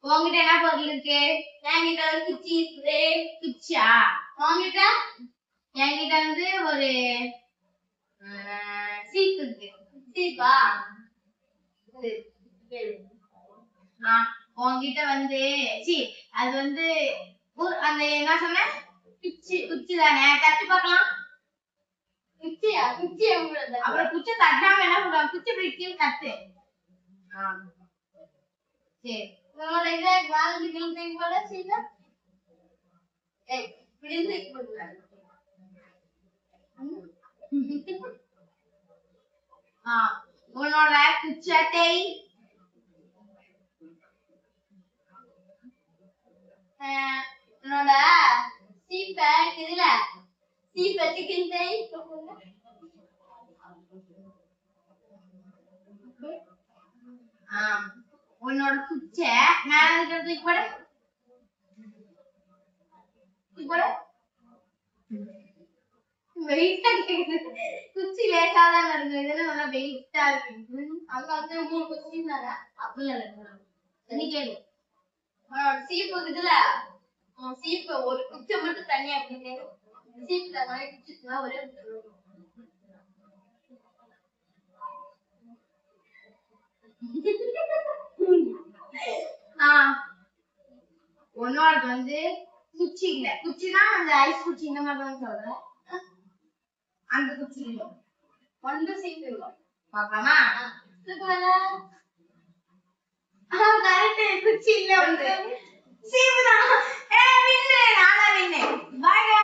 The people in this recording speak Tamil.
உங்ககிட்ட என்ன பொருள் இருக்கு? என்கிட்ட ஒரு குச்சி இருக்கு. குச்சியா? உங்ககிட்ட? என்கிட்ட வந்து ஒரு சீப் இருக்கு. சீப்பா? உங்ககிட்ட வந்து அது வந்து அந்த என்ன சொன்ன? குச்சி. குச்சி தானே? தட்டி பார்க்கலாம். குச்சியா? குச்சி அப்புறம் குச்சி தட்டாம என்ன பண்ணுவாங்க? குச்சி பிடிக்கும் தட்டு. சரி நம்மளோட இதை வாழ்க்கை பிள்ளைங்க போல செய்ய உன்னோட குச்சட்டை உன்னோட சீப்பை இதுல சீப்பை சிக்கன் டை உன்னோட குச்சை மேல இருக்கிறது கூட வெயிட்டா குச்சி லேசா தான் இருக்கு. இதெல்லாம் நல்லா வெயிட்டா இருக்கு. அங்க வந்து 3 குச்சி தானே? அப்படிலாம் இல்லை. நீ கேளு. சீப்பு இருக்குதுல, சீப்பு ஒரு குச்சை மட்டும் தனியா அப்படின்னு சீப்புல நிறைய குச்சிச்சுன்னா ஒரே உன்னோட வந்து குச்சி இல்ல. குச்சிதான் அந்த ஐஸ் குச்சி இந்த மாதிரி தான் சொல்றேன். அந்த குச்சி இல்ல. ஒன்று சீப்பு இல்லை. பார்க்கலாமா? கரெக்ட். குச்சி இல்ல. சீப்பு தான். நானா வின்னு. பாய்.